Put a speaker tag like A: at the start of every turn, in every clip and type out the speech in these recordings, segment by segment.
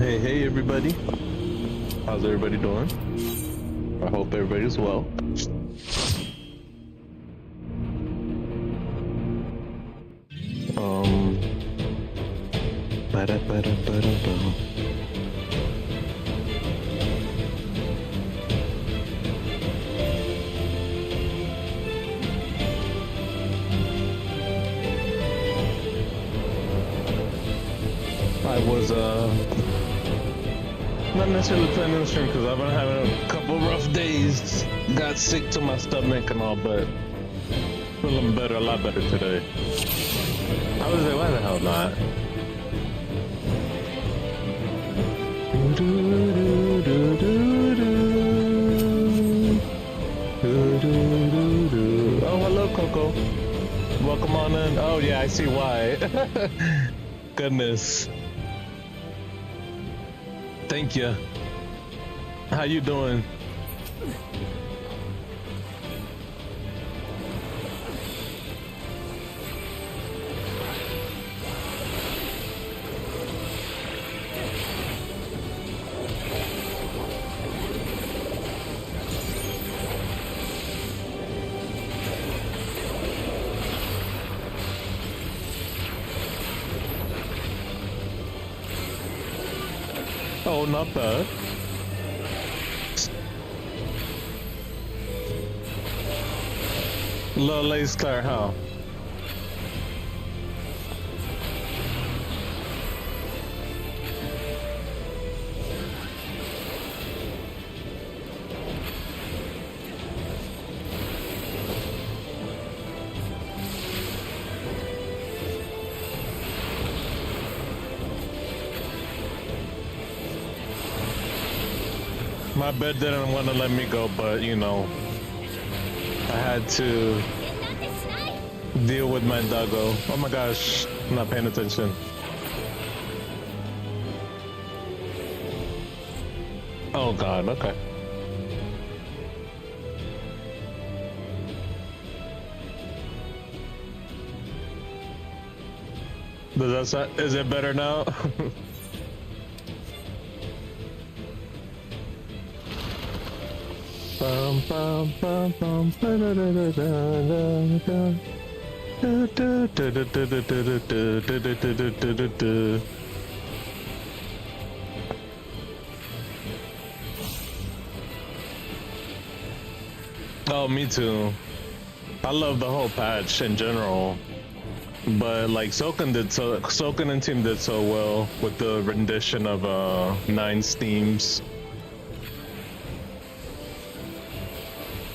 A: Hey everybody. How's everybody doing? I hope everybody's well. Um ba-da-ba-da-ba-da-ba. I was not necessarily planning to stream because I've been having a couple rough days. Got sick to my stomach and all, but feeling better, a lot better today. I was like, why the hell not? Oh, hello, Coco. Welcome on in. Oh yeah, I see why. Goodness. Thank you. How you doing? Oh, not bad. Little lace Claire, how? My bed didn't want to let me go, but you know, I had to deal with my doggo. Oh my gosh, I'm not paying attention. Oh god, okay. Does that sound, is it better now? Bum, bum, bum, bum, ba-da-da-da-da-da-da. Du-du-du-du-du-du-du-du-du-du-du-du-du. Oh, me too. I love the whole patch in general, but like Soken and team did so well with the rendition of 9's themes.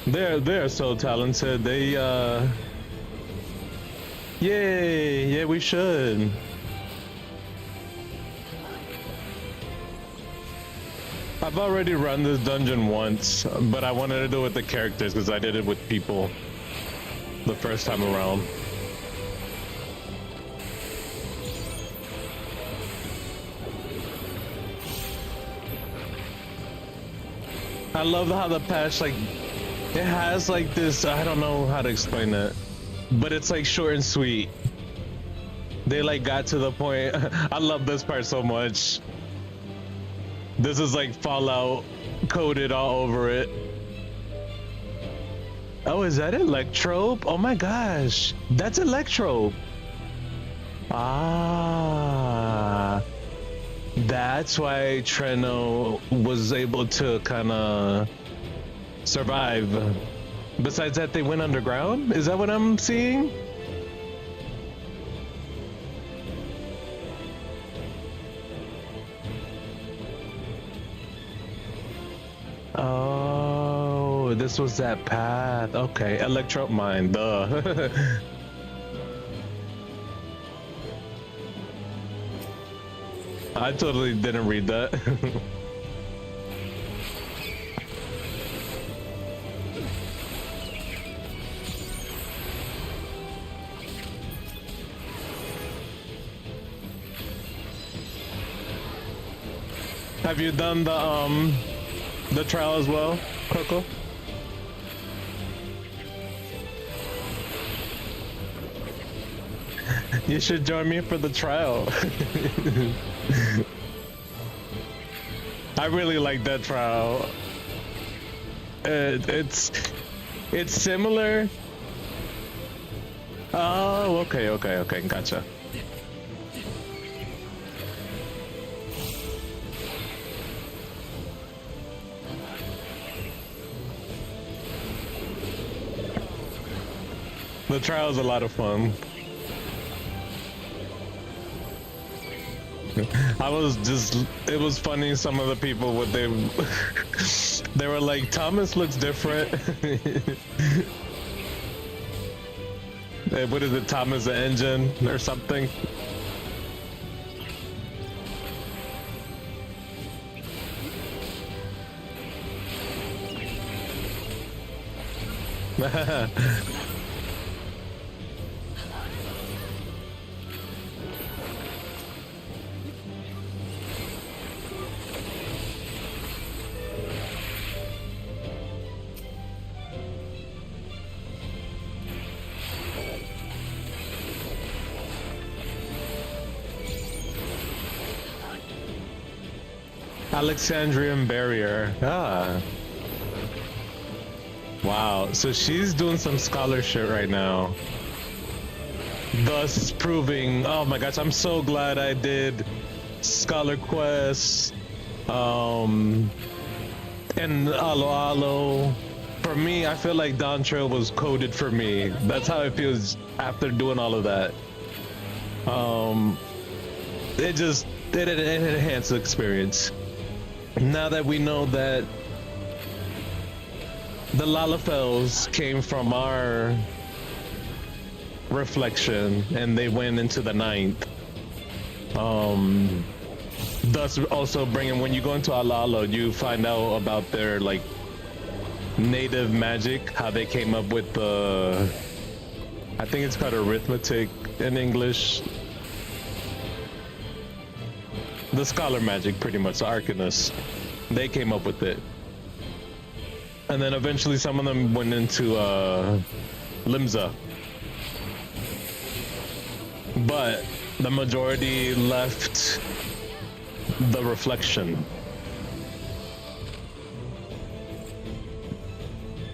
A: They're so talented. They yay, yeah, we should. I've already run this dungeon once, but I wanted to do it with the characters because I did it with people the first time around. I love how the patch, like, it has like this, I don't know how to explain it, but it's like short and sweet. They like got to the point. I love this part so much. This is like Fallout coded all over it. Oh, is that Electrope? Oh my gosh, that's Electrope. Ah, that's why Treno was able to kind of survive. Besides that, they went underground? Is that what I'm seeing? Oh, this was that path. Okay, Electrope Mine, duh. I totally didn't read that. Have you done the trial as well, Coco? You should join me for the trial. I really like that trial. It's similar. Oh, okay, gotcha. The trial's a lot of fun. It was funny. Some of the people, what they were like, Thomas looks different. What is it, Thomas the engine or something? Alexandrian barrier. Ah. Wow. So she's doing some scholarship right now. Thus proving, oh my gosh, I'm so glad I did Scholar Quest, and Alo Alo. For me, I feel like Dawn Trail was coded for me. That's how it feels after doing all of that. It enhanced the experience. Now that we know that the Lalafels came from our reflection and they went into the ninth, thus also bringing, when you go into Alalo, you find out about their like native magic, how they came up with the, I think it's called arithmetic in English, the scholar magic, pretty much, the Arcanist. They came up with it. And then eventually some of them went into Limsa. But the majority left the reflection.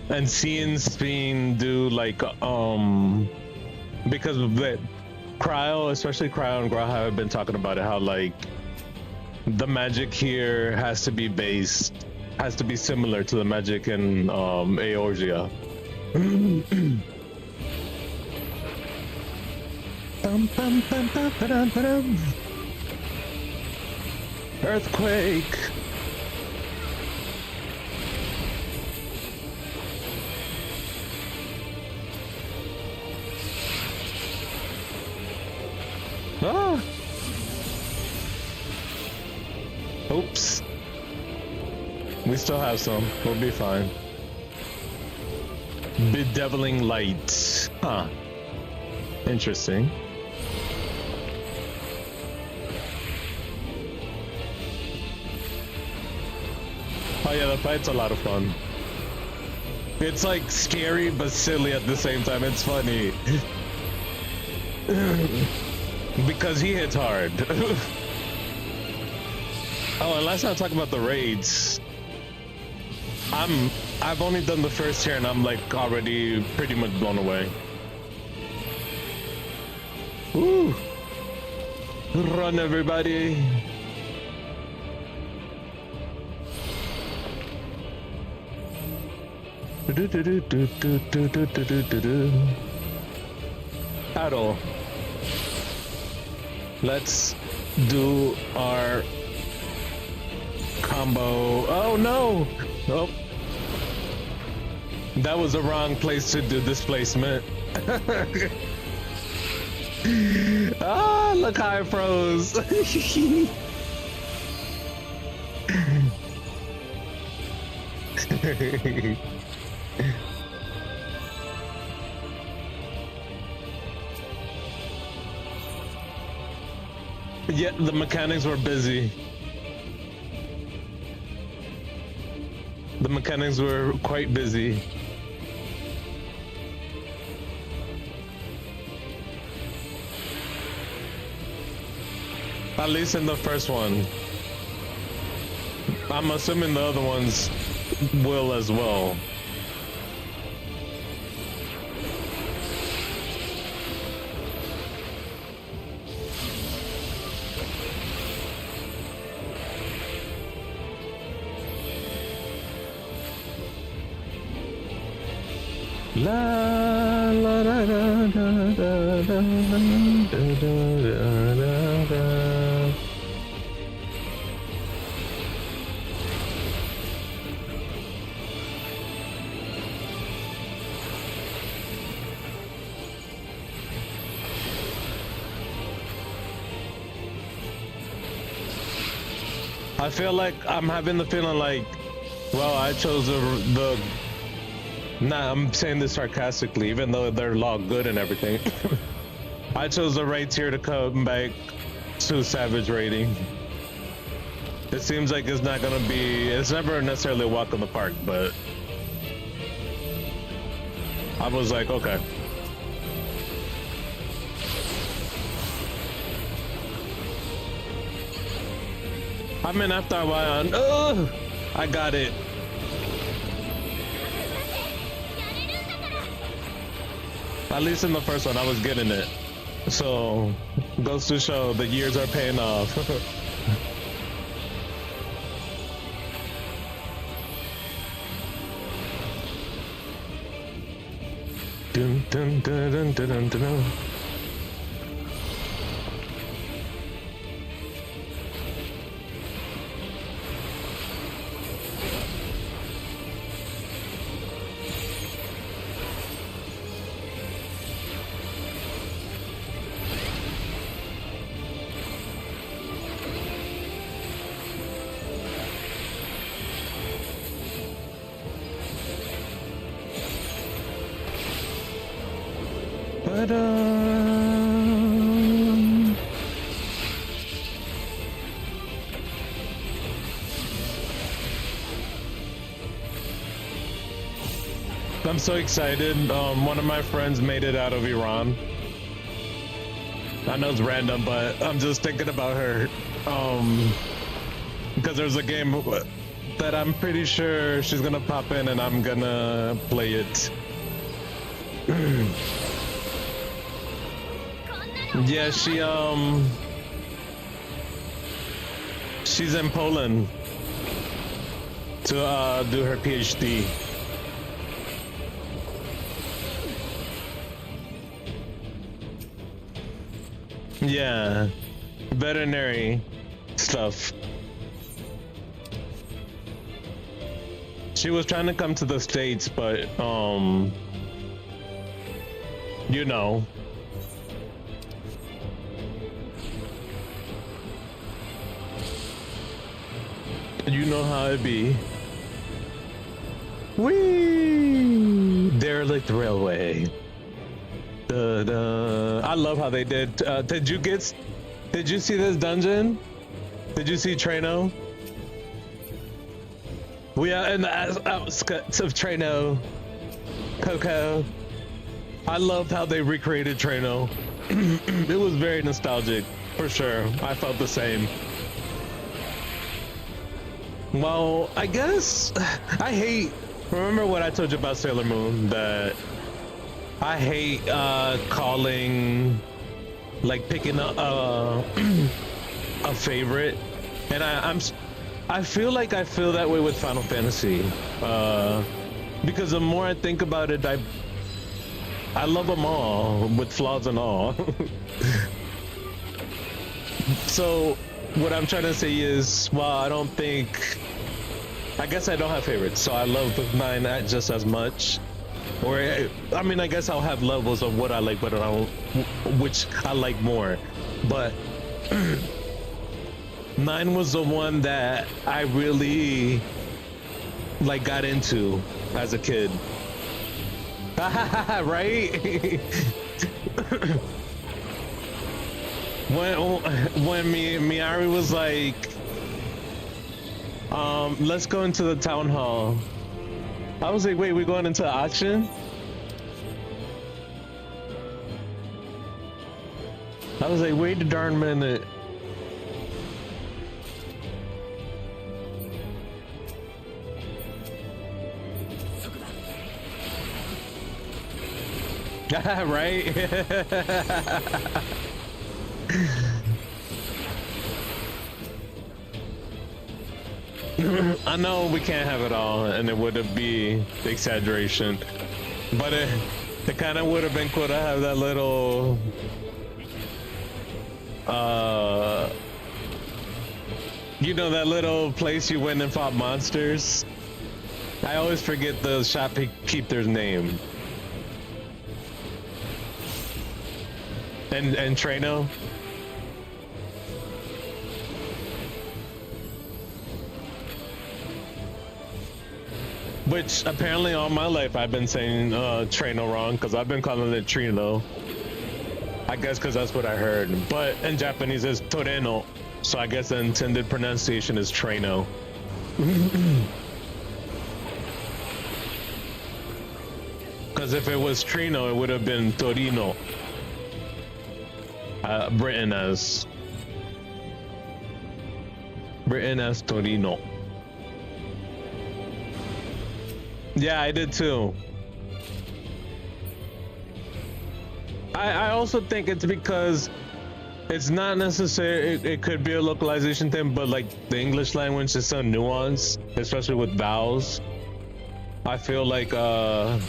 A: And seeing Speen do like, because of the Cryo, especially Cryo and Graha have been talking about it, how like, the magic here has to be similar to the magic in Eorzea. Earthquake. Ah. Oops. We still have some. We'll be fine. Bedeviling light. Huh. Interesting. Oh yeah, the fight's a lot of fun. It's like scary but silly at the same time. It's funny. Because he hits hard. Oh, and let's not talk about the raids. I've only done the first tier and I'm like already pretty much blown away. Woo! Run, everybody! Paddle. Let's do our combo. Oh no! Oh. That was the wrong place to do displacement. Ah, look how I froze. Yeah, the mechanics were busy. The mechanics were quite busy. At least in the first one. I'm assuming the other ones will as well. La la da da da da da da da da. I feel like I'm having the feeling like, well, I chose the nah, I'm saying this sarcastically, even though they're all good and everything. I chose the right tier to come back to Savage rating. It seems like it's not gonna be, it's never necessarily a walk in the park, but I was like, okay. I mean, after a while, I got it. At least in the first one, I was getting it. So, goes to show the years are paying off. Dun, dun, dun, dun, dun, dun, dun. I'm so excited. One of my friends made it out of Iran. I know it's random, but I'm just thinking about her. Because there's a game that I'm pretty sure she's gonna pop in and I'm gonna play it. Yeah, she's in Poland to do her PhD. Yeah, veterinary stuff. She was trying to come to the States, but you know. You know how it be. Whee! Derelict Railway. I love how they did. Did you see this dungeon? Did you see Trano? We are in the outskirts of Trano. Coco. I loved how they recreated Trano. It was very nostalgic, for sure. I felt the same. Well, I guess I hate. Remember what I told you about Sailor Moon? That I hate calling, like picking a favorite, and I feel like I feel that way with Final Fantasy, because the more I think about it, I love them all with flaws and all. So what I'm trying to say is, well, I guess I don't have favorites, so I love 9 just as much. Or, I mean, I guess I'll have levels of what I like, but which I like more. But 9 was the one that I really like got into as a kid. Right? when Miari was like, let's go into the town hall. I was like, wait, we're going into auction? I was like, wait a darn minute. Right? I know we can't have it all, and it would be exaggeration, but it kind of would have been cool to have that little, you know, that little place you went and fought monsters. I always forget the shopkeeper's name. And Trano. Which apparently all my life I've been saying Trano wrong, because I've been calling it Trino. I guess because that's what I heard. But in Japanese it's Toreno. So I guess the intended pronunciation is Trano. Because if it was Trino, it would have been Torino. Written as Torino. Yeah, I did too. I also think it's because it's not necessary. It could be a localization thing, but like the English language is so nuanced, especially with vowels. I feel like the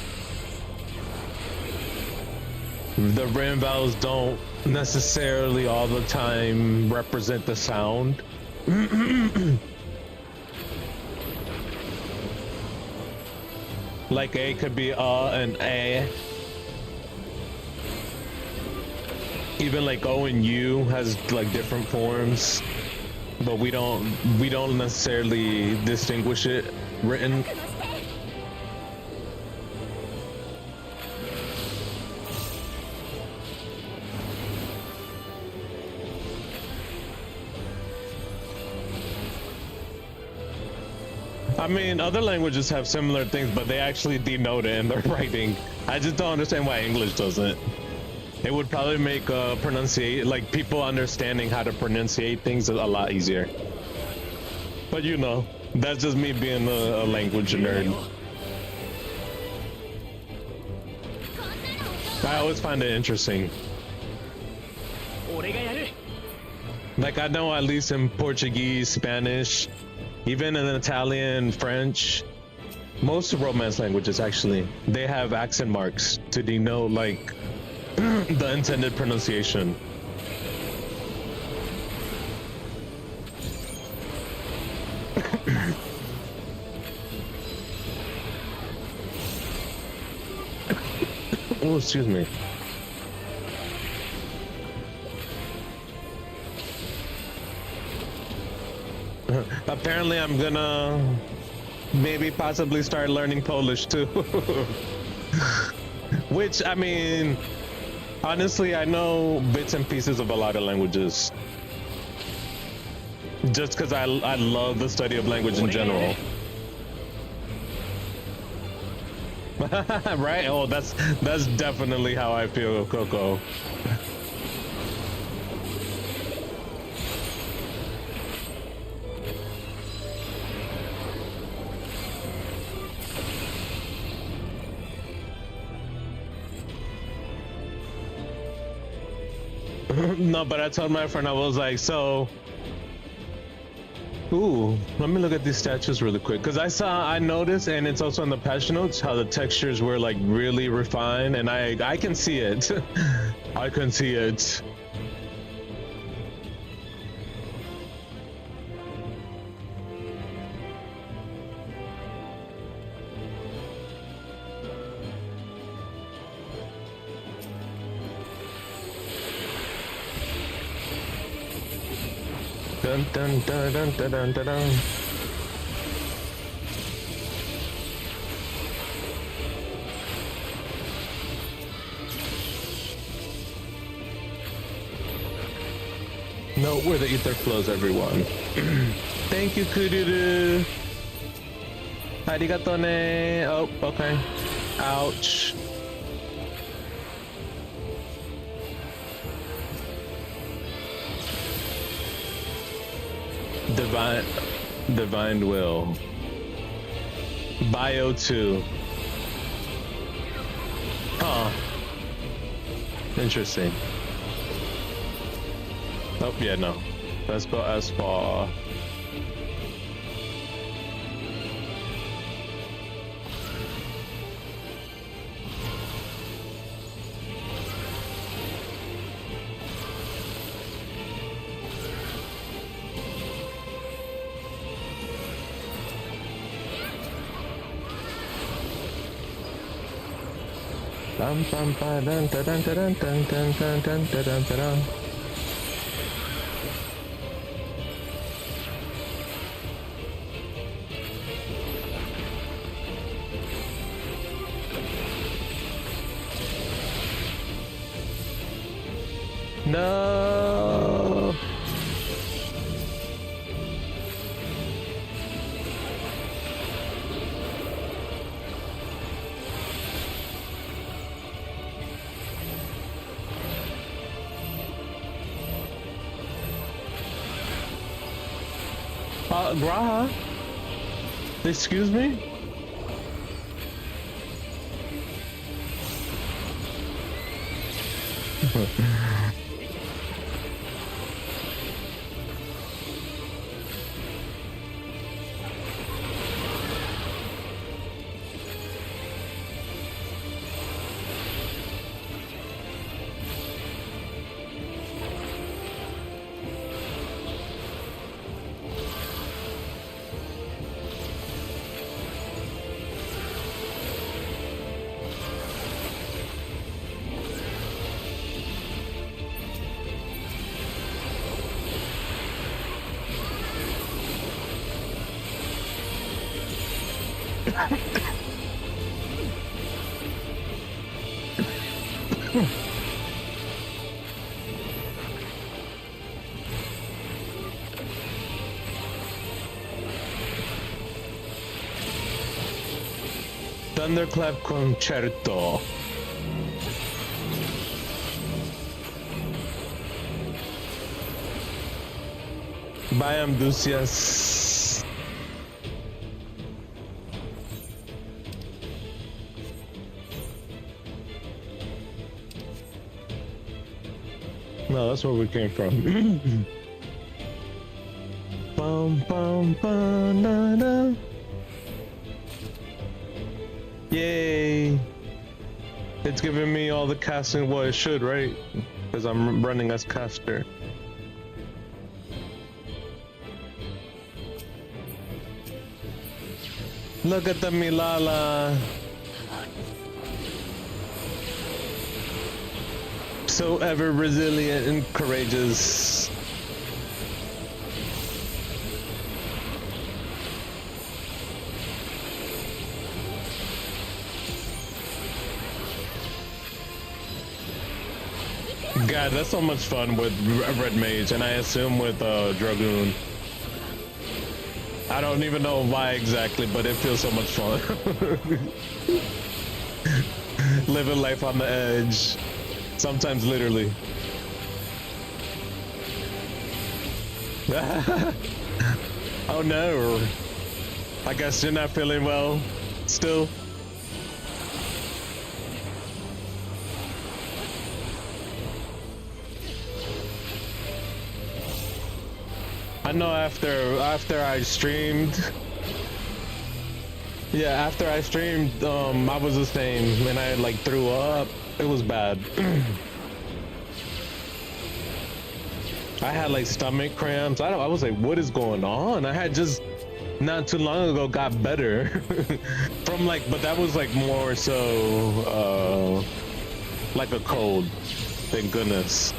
A: written vowels don't necessarily all the time represent the sound. Like A could be and A. Even like O and U has like different forms, but we don't necessarily distinguish it written. I mean, other languages have similar things, but they actually denote it in their writing. I just don't understand why English doesn't. It would probably make pronunciate, like people understanding how to pronunciate things a lot easier. But you know, that's just me being a language nerd. I always find it interesting. Like I know at least in Portuguese, Spanish, even in Italian, French, most Romance languages actually, they have accent marks to denote like the intended pronunciation. Oh, excuse me. Apparently I'm gonna maybe possibly start learning Polish too. Which, I mean, honestly, I know bits and pieces of a lot of languages. Just because I love the study of language in general. Right? Oh, that's definitely how I feel, Coco. No, but I told my friend, I was like, so, ooh, let me look at these statues really quick, because I noticed, and it's also in the patch notes, how the textures were like really refined, and I can see it. I can see it. Dun dun dun dun dun dun dun dun. Note where the ether flows, everyone. Thank you, Kururu. Arigato ne. Oh, okay. Ouch. Divine will. Bio 2. Huh. Interesting. Oh, yeah, no. Let's go as far. Bum, bum, ba, dun, dun, dun, dun, dun, dun, dun, dun, dun, dun, dun, dun. No. Graha? Excuse me? Thunderclap Concerto. By Amdusias. No, that's where we came from. Bum, bum, bum, na, na. Yay! It's giving me all the casting. Well, it should, right? Because I'm running as caster. Look at the Milala. So ever resilient and courageous. God, that's so much fun with Red Mage, and I assume with Dragoon. I don't even know why exactly, but it feels so much fun. Living life on the edge. Sometimes literally. Oh no. I guess you're not feeling well still. I know after I streamed. Yeah, after I streamed, I was the same, and I like threw up. It was bad. I had like stomach cramps. I was like, what is going on? I had just not too long ago got better from like, but that was like more so like a cold. Thank goodness.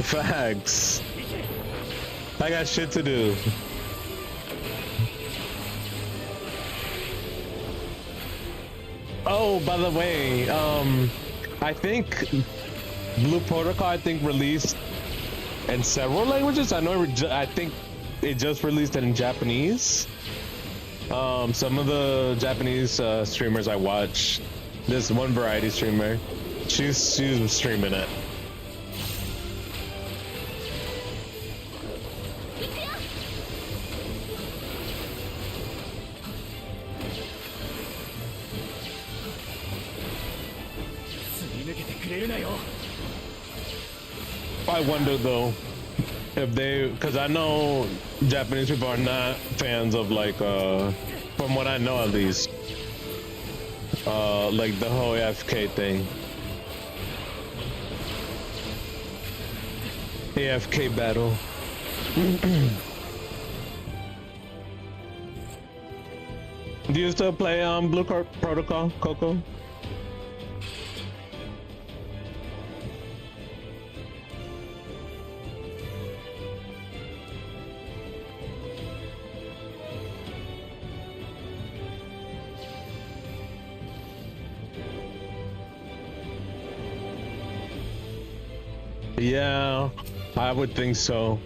A: Facts. I got shit to do. Oh, by the way, I think Blue Protocol, released in several languages. I think it just released it in Japanese. Some of the Japanese streamers I watch, this one variety streamer, she's streaming it. I wonder though if they, because I know Japanese people are not fans of like from what I know at least, like the whole AFK thing. AFK battle. Do you still play Blue Card Protocol, Coco? Yeah, I would think so.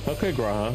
A: Okay, Graha.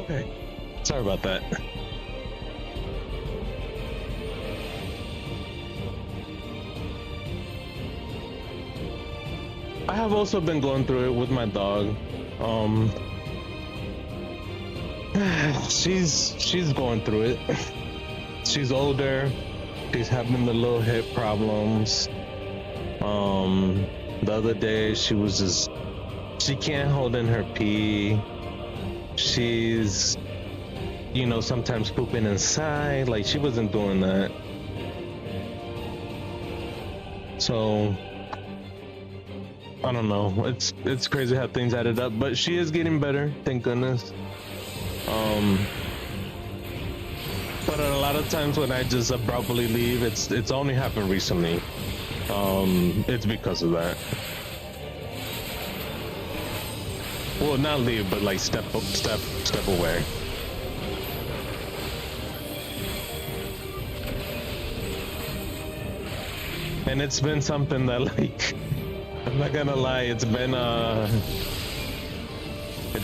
A: Okay. Sorry about that. I have also been going through it with my dog. She's going through it. She's older. She's having the little hip problems. The other day she can't hold in her pee. She's, you know, sometimes pooping inside. Like, she wasn't doing that. So I don't know. It's crazy how things added up, but she is getting better, thank goodness. But a lot of times when I just abruptly leave, it's only happened recently. It's because of that. Well, not leave, but like step away. And it's been something that, like, I'm not gonna lie, it's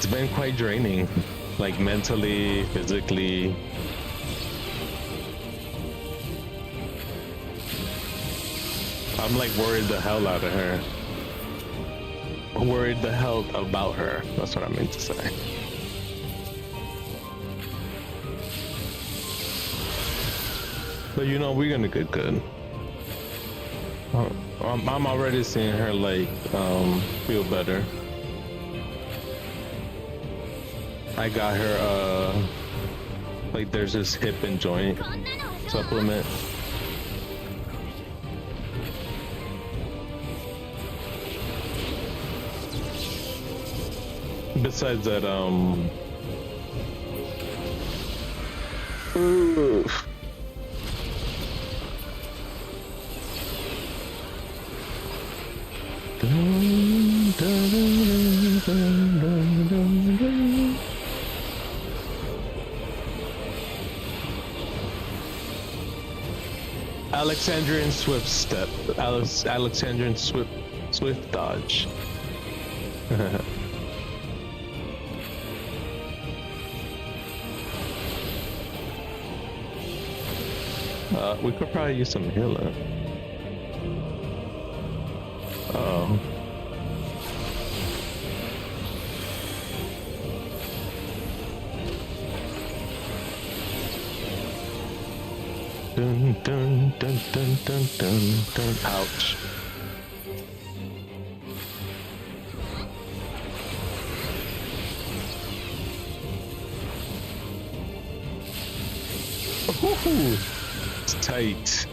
A: been quite draining, like mentally, physically. I'm like worried the hell out of her. Worried the hell about her. That's what I meant to say. But you know, we're gonna get good. I'm already seeing her like feel better. I got her like there's this hip and joint supplement. Besides that, oof. Alexandrian Swift Step. Alexandrian Swift Dodge. We could probably use some healer. Oh. Dun dun dun dun dun dun dun. Ouch. Ooh, it's tight.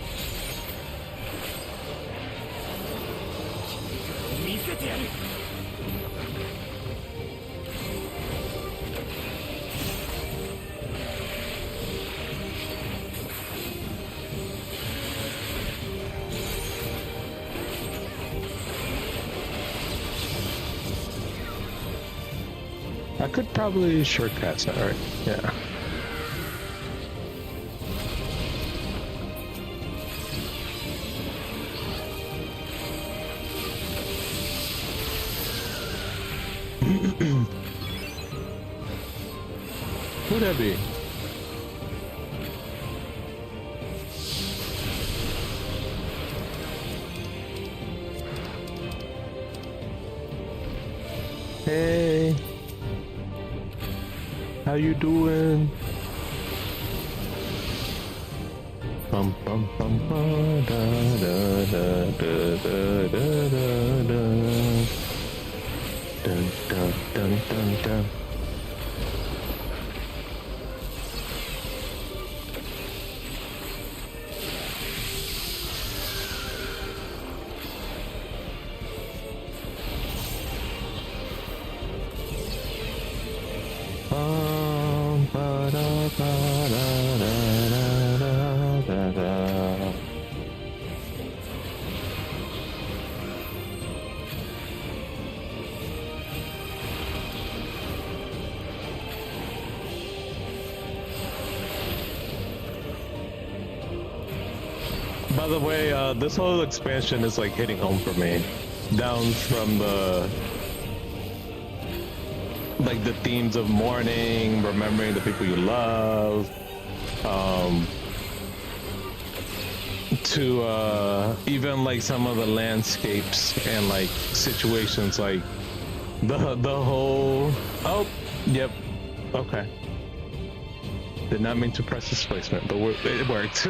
A: I could probably shortcut that, right? Yeah. Who'd that be? Hey, how you doing? Bum bum bum ba, da da da da da da da da. Dun dun dun dun dun. By the way, this whole expansion is like hitting home for me. Down from like the themes of mourning, remembering the people you love, to even like some of the landscapes and like situations, like the whole. Oh, yep. Okay. Did not mean to press displacement, but it worked.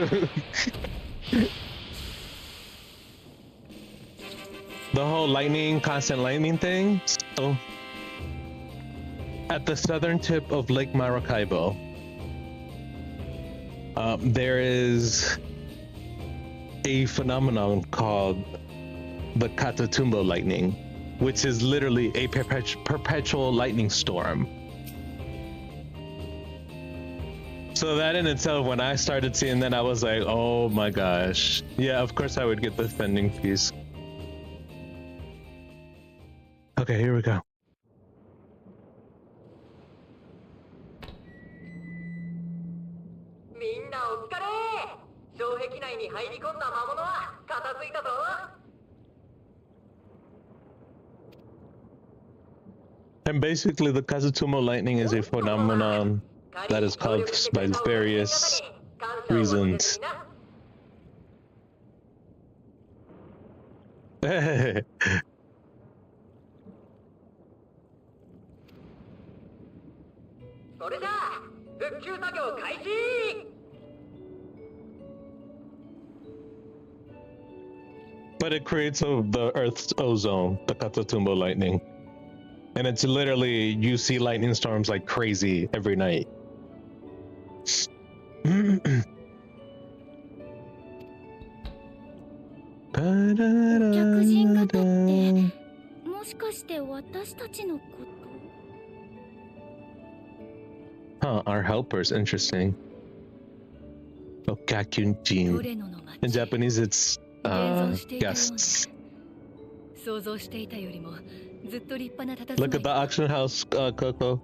A: The whole constant lightning thing. So, at the southern tip of Lake Maracaibo, there is a phenomenon called the Catatumbo lightning, which is literally a perpetual lightning storm. So that in itself, when I started seeing that, I was like, oh my gosh. Yeah, of course I would get the spending piece. Okay, here we go. And basically, the Kazutomo lightning is a phenomenon that is caused by various reasons. But it creates the Earth's ozone, the Catatumbo lightning. And it's literally, you see lightning storms like crazy every night. Huh, our helpers, interesting. Okakyunjin. In Japanese, it's guests. Look at the auction house, Coco.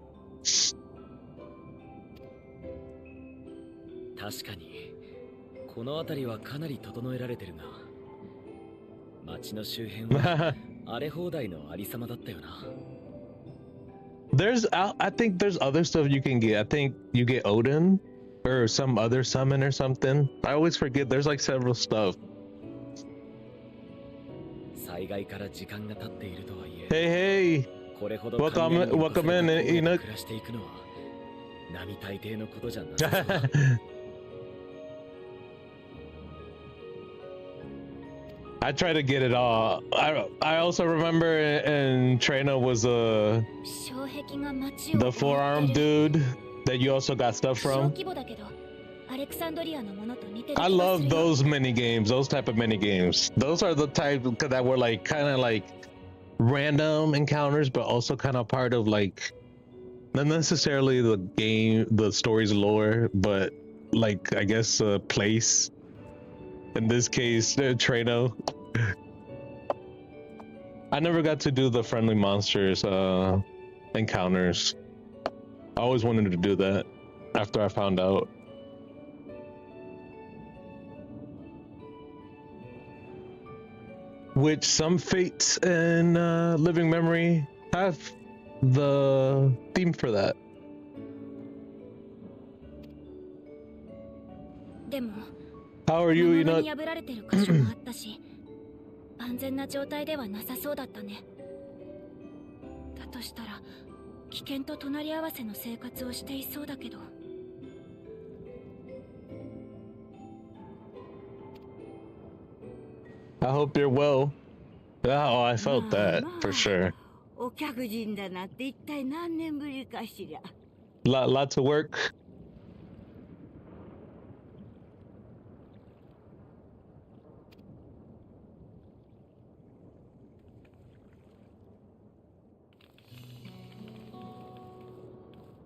B: 確かにこの辺りはかなり整えられてるが町の周辺は荒れ放題のありさまだったよな
A: I think there's other stuff you can get. I think you get Odin or some other summon or something. I always forget there's like several stuff.
B: 災害から時間が経っているとはいえ
A: Hey,
B: これほど
A: welcome in, Enoch.
B: 暮らしていくのは並大抵のことじゃなさそうだ
A: I try to get it all. I also remember in Trainer was the forearm dude that you also got stuff from. I love those mini games, those type of mini games. Those are the type that were like kind of like random encounters, but also kind of part of like not necessarily the game, the story's lore, but like I guess a place. In this case, Trano. I never got to do the friendly monsters encounters. I always wanted to do that after I found out. Which some fates in Living Memory have the theme for that. How are you, Enoch?
C: 安全な状態ではなさそうだったね。だとしたら危険と隣り合わせの生活をしていそうだけど。
A: I hope you're well. Oh, I felt that for sure.
C: お客人だなって一体何年ぶりかしら。
A: Lots of work.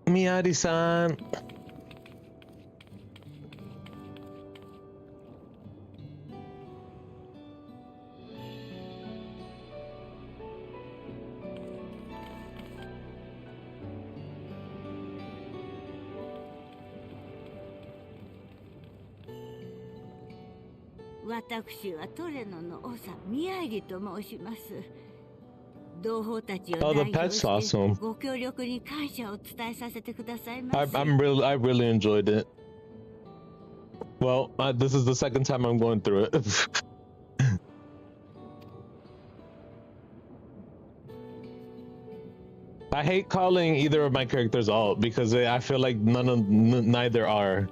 A: Miyadi-san.
C: Oh,
A: the pet's awesome. I really enjoyed it. Well, this is the second time I'm going through it. I hate calling either of my characters alt because I feel like neither are.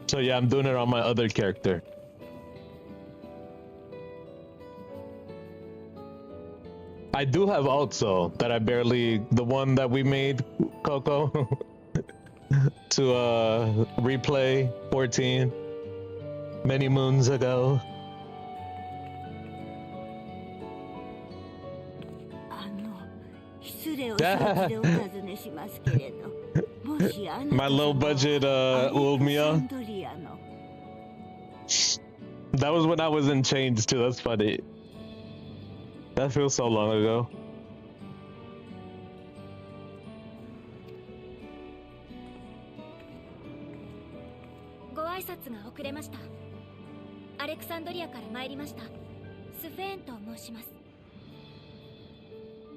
A: So yeah, I'm doing it on my other character. I do have alts though that I barely, the one that we made, Coco, to replay 14 many moons ago. My low budget Ulmia. That was when I was in chains too. That's funny. That feels so long ago.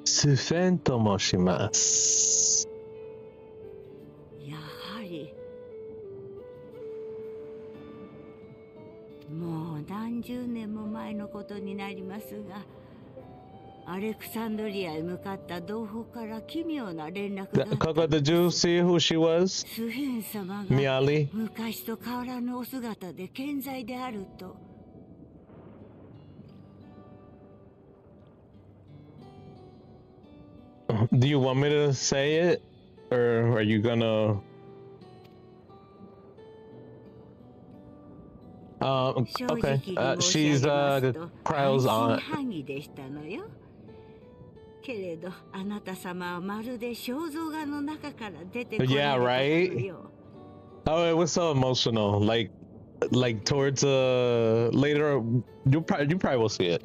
A: Sufen to moshimasu.
C: やはりもう何十年も前のことになりますが、アレクサンドリアへ向かった同胞から奇妙な連絡があった。
A: Coco, did you see who she was?
C: スフェン様が
A: Miali?
C: 昔と変わらぬお姿で健在であると。
A: Do you want me to say it? Or are you gonna... okay. She's Kryle's aunt.
C: けれどあなた様はまるで肖像画の中から出てこられた
A: Yeah, right? Oh, it was so emotional. Like towards later, you probably will see it.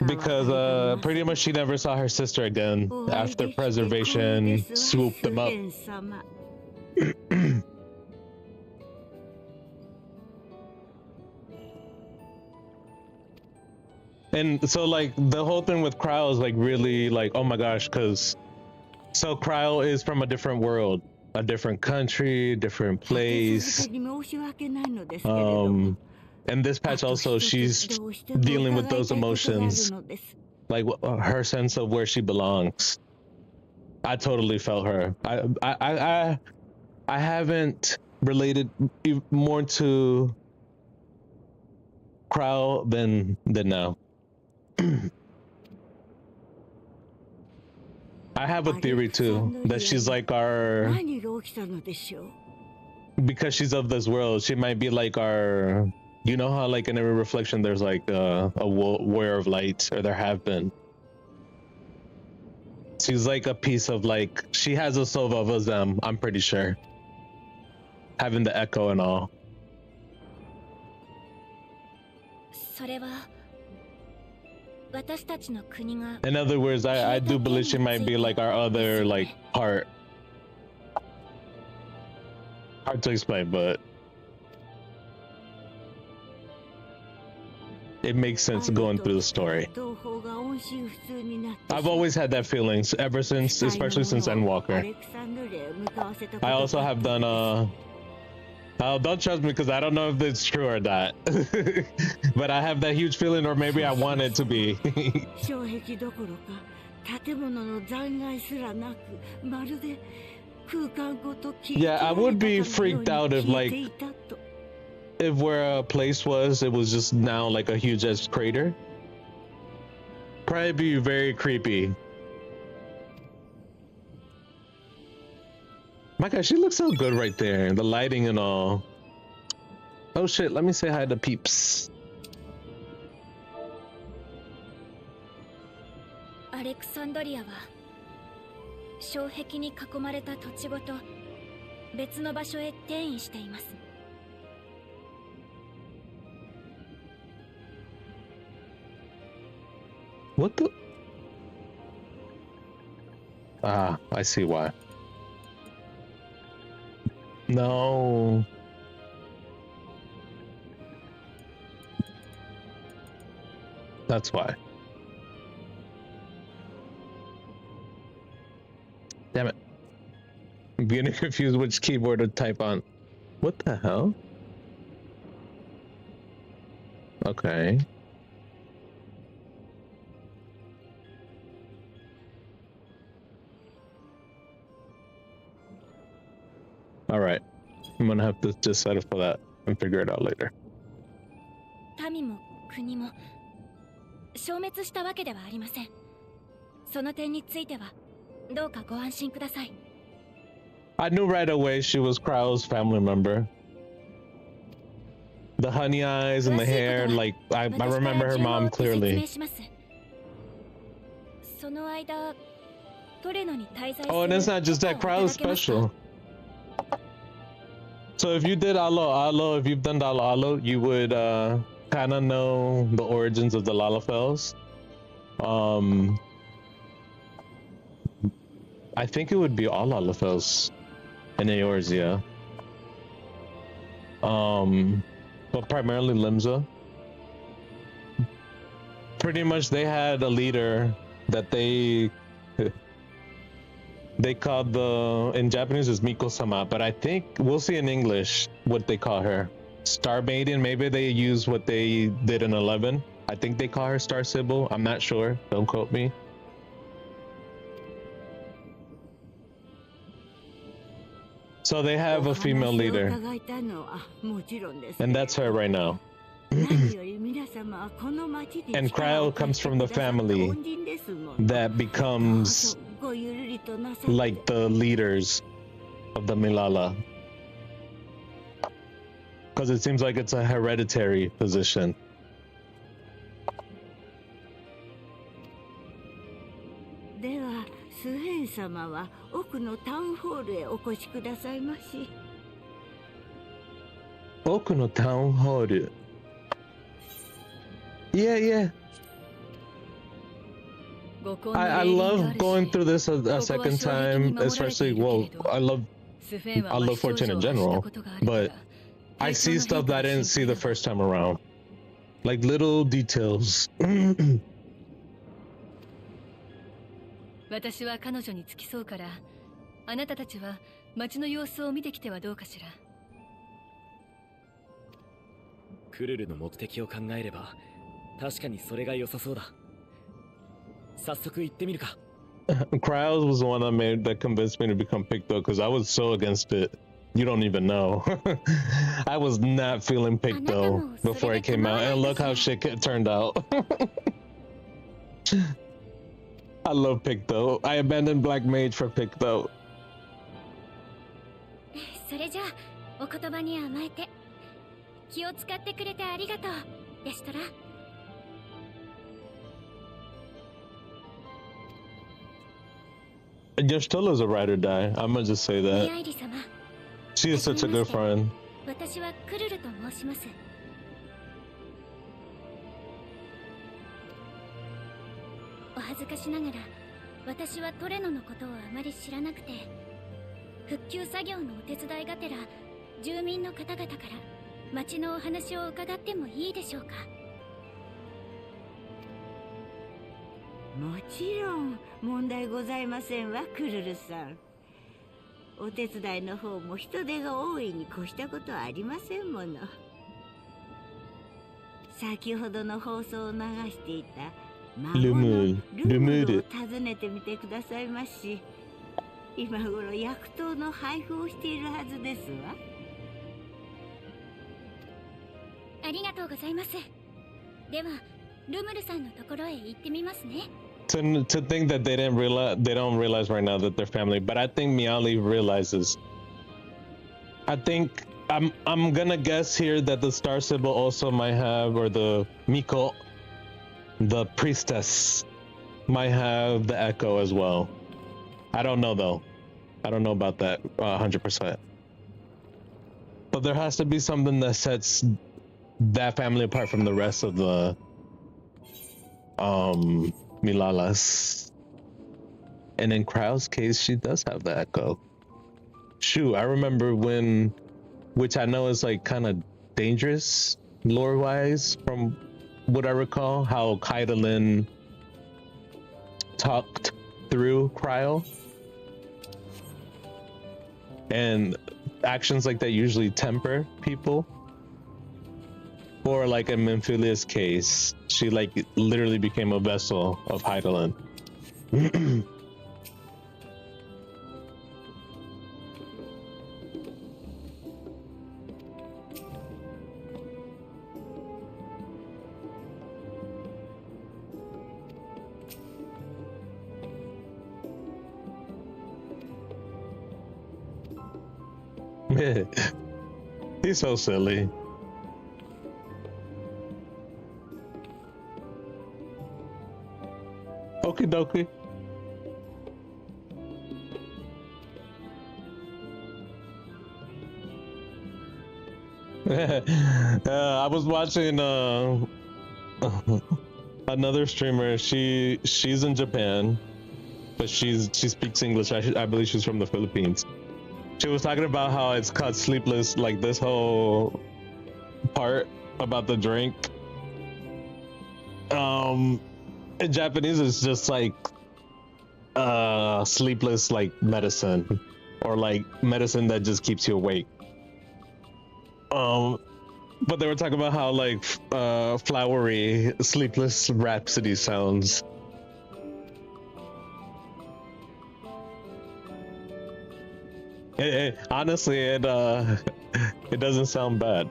A: Because pretty much she never saw her sister again after preservation swooped them up. And so like the whole thing with Kryle is like really like, oh my gosh, because so Kryle is from a different world, a different country, different place. And this patch also, she's dealing with those emotions, like her sense of where she belongs. I totally felt her. I haven't related more to Kryle than now. I have a theory too that she's like our, because she's of this world, she might be like our, you know how like in every reflection there's like a warrior of light, or there have been. She's like a piece of like, she has a soul of Azem, I'm pretty sure, having the echo and all. In other words, I do believe she might be like our other like part. Hard to explain, but it makes sense going through the story. I've always had that feeling ever since, especially since Endwalker. I also have done don't trust me because I don't know if it's true or not. But I have that huge feeling, or maybe I want it to be. Yeah, I would be freaked out if like, if where a place was, it was just now like a huge ass crater. Probably be very creepy. My God, she looks so good right there. The lighting and all. Oh shit, let me say hi to peeps.
C: Alexandria は障壁に囲まれた土地ごと別の場所へ転移しています。
A: What the? Ah, I see why. No. That's why. Damn it. I'm getting confused which keyboard to type on. What the hell? Okay. All right. I'm gonna have to just settle for that and figure it out later.
C: 民も国も消滅したわけではありません。その点についてはどうかご安心ください。
A: I knew right away she was Krau's family member. The honey eyes and the hair, like I remember her mom clearly.
C: その間トレノに滞在
A: Oh, and it's not just that, Krau is special. So if you did Alo, if you've done Alo, you would kind of know the origins of the Lalafels. I think it would be all Lalafels in Eorzea. But primarily Limsa. Pretty much they had a leader that they called in Japanese is Miko-sama, but I think we'll see in English what they call her. Star Maiden, maybe they use what they did in 11. I think they call her Star Sibyl. I'm not sure. Don't quote me. So they have a female leader. And that's her right now. And Krau comes from the family that becomes like the leaders of the Milala. Because it seems like it's a hereditary position. Okuno Town Hall. Yeah. I love going through this a second time, especially, well, I love Fortune in general, but I see stuff that I didn't see the first time around. Like little details.
D: 私は彼女に付き添うから、あなたたちは街の様子を見てきてはどうかしら。
B: クルルの目的を考えれば、確かにそれが良さそうだ。早速行ってみるか。
A: Krau's was the one that convinced me to become Picto because I was so against it. You don't even know. I was not feeling Picto before it came out, and look how shit turned out. I love Picto. I abandoned Black Mage for Picto.
C: それじゃあお言葉に甘えて気を使ってくれてありがとうでしたら。
A: Yoshtola's a ride or die. I'm gonna just say that. She is such a good friend.
C: 私はクルルと申します。お恥ずかしながら私はトレノのことをあまり知らなくて、復旧作業のお手伝いがてら住民の方々から町のお話を伺ってもいいでしょうか。
E: もちろん問題ございませんわ、クルルさん。お手伝いの方も人手が多いに越したことはありませんもの。先ほどの放送を流していた孫のルムルを訪ねてみてくださいまし。今頃薬湯の配布をしているはずですわ。
C: ありがとうございます。ではルムルさんのところへ行ってみますね。
A: To think that they don't realize right now that they're family, but I think Miali realizes. I think I'm gonna guess here that the Star Sibyl also might have, or the Miko, the priestess, might have the Echo as well. I don't know though. I don't know about that 100%. But there has to be something that sets that family apart from the rest of the Milalas. And in Krau's case, she does have the Echo. Shoot, I remember when, which I know is like kind of dangerous lore-wise from what I recall, how Kaitalin talked through Cryo. And actions like that usually temper people. Or like in Memphilea's case, she like literally became a vessel of Hydaelyn. He's so silly. Okie dokie. I was watching another streamer. She's in Japan, but she speaks English. I believe she's from the Philippines. She was talking about how it's called sleepless, like this whole part about the drink. In Japanese, it's just like sleepless, like medicine, or like medicine that just keeps you awake. But they were talking about how like flowery Sleepless Rhapsody sounds. Honestly, it doesn't sound bad.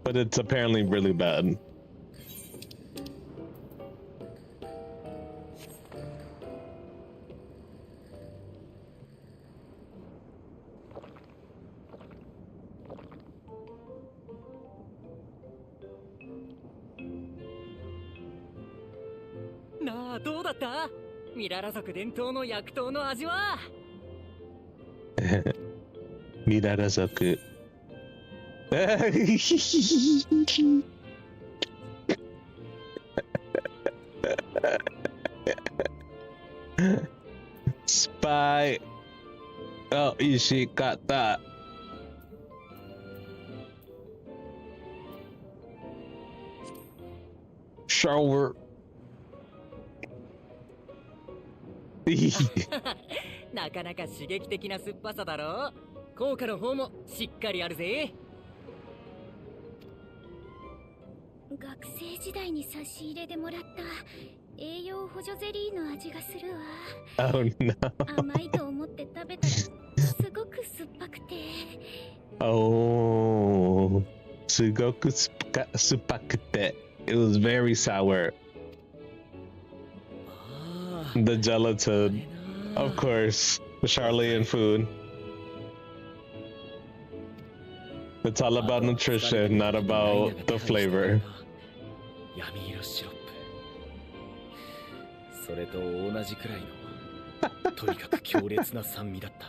A: But it's apparently really bad.
B: Naあ、どうだった？ミララ族伝統の薬湯の味は？
A: ミララ族。スパイ。あ、美味しかった。シャワー。
B: なかなか刺激的な酸っぱさだろう。効果の方もしっかりあるぜ。
C: 学生時代に差し入れでもらった栄養補助ゼリーの味がするわ。
A: Oh no.
C: 甘いと思って食べたらすごく酸っぱくて。
A: Oh, すごく酸っぱくて。It was very sour. The gelatin, of course, the Charliean food. It's all about nutrition, not about the flavor.
B: 闇色シロップ。それと同じくらいのとにかく強烈な酸味だった。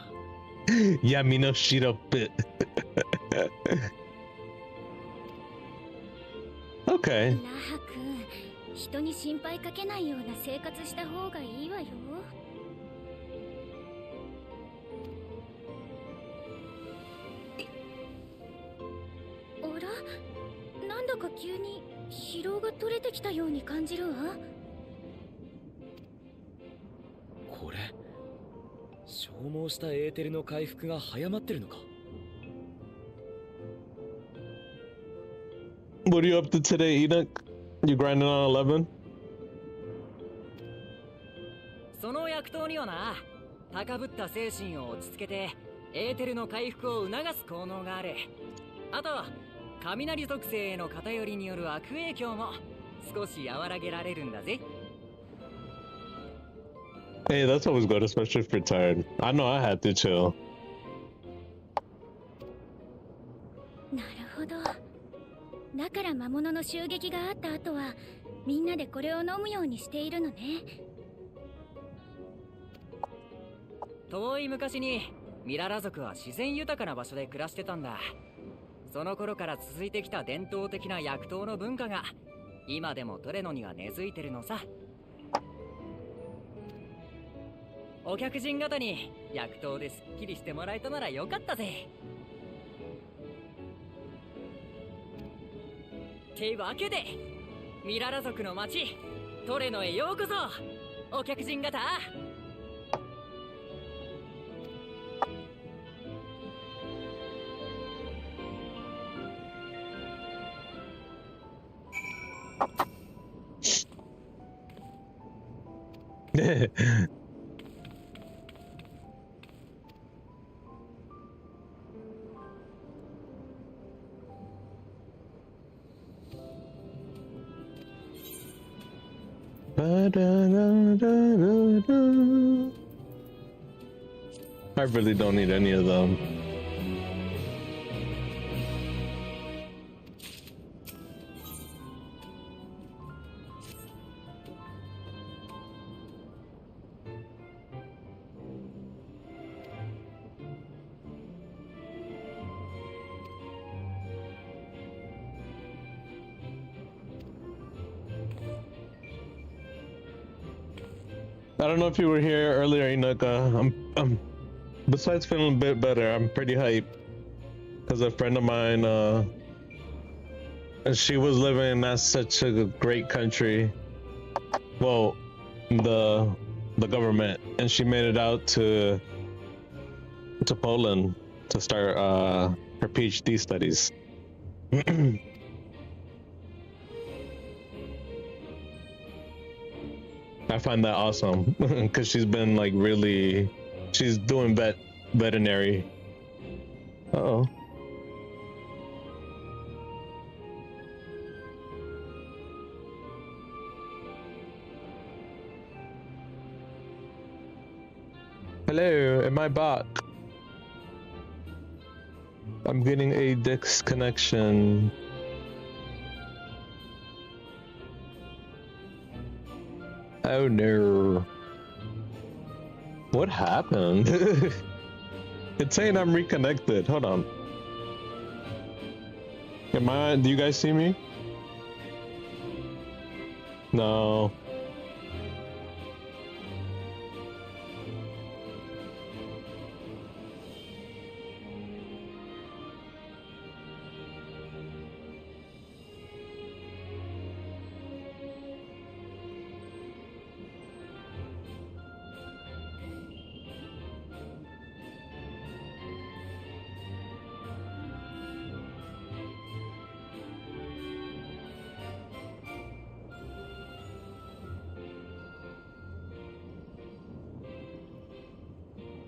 A: 闇のシロップ。Okay.
C: ラハ君、人に心配かけないような生活した方がいいわよ。あら、なんだか急に疲労が取れてきたように感じるわ。
B: これ、消耗したエーテルの回復が早まってるのか。
A: What are you up to today, Enoch? You grinding on 11?
B: その薬湯にはな、高ぶった精神を落ち着けてエーテルの回復を促す効能がある。あと雷属性への偏りによる悪影響も少し和らげられるんだぜ。
A: Hey, that's always good, especially if you're tired. I know I had to chill.
C: なるほど。だから魔物の襲撃があった後はみんなでこれを飲むようにしているのね。
B: 遠い昔にミララ族は自然豊かな場所で暮らしてたんだ。その頃から続いてきた伝統的な薬湯の文化が今でもトレノには根付いてるのさ。お客人方に薬湯ですっきりしてもらえたならよかったぜ。ってわけでミララ族の町トレノへようこそ、お客人方。
A: I really don't need any of them. I don't know if you were here earlier, Inuka. I'm besides feeling a bit better, I'm pretty hyped because a friend of mine, she was living in that such a great country. Well, the government, and she made it out to Poland to start her PhD studies. I find that awesome because she's been like she's doing veterinary. Uh-oh. Hello, am I back? I'm getting a disconnection. Oh no. What happened? It's saying I'm reconnected. Hold on. Do you guys see me? No.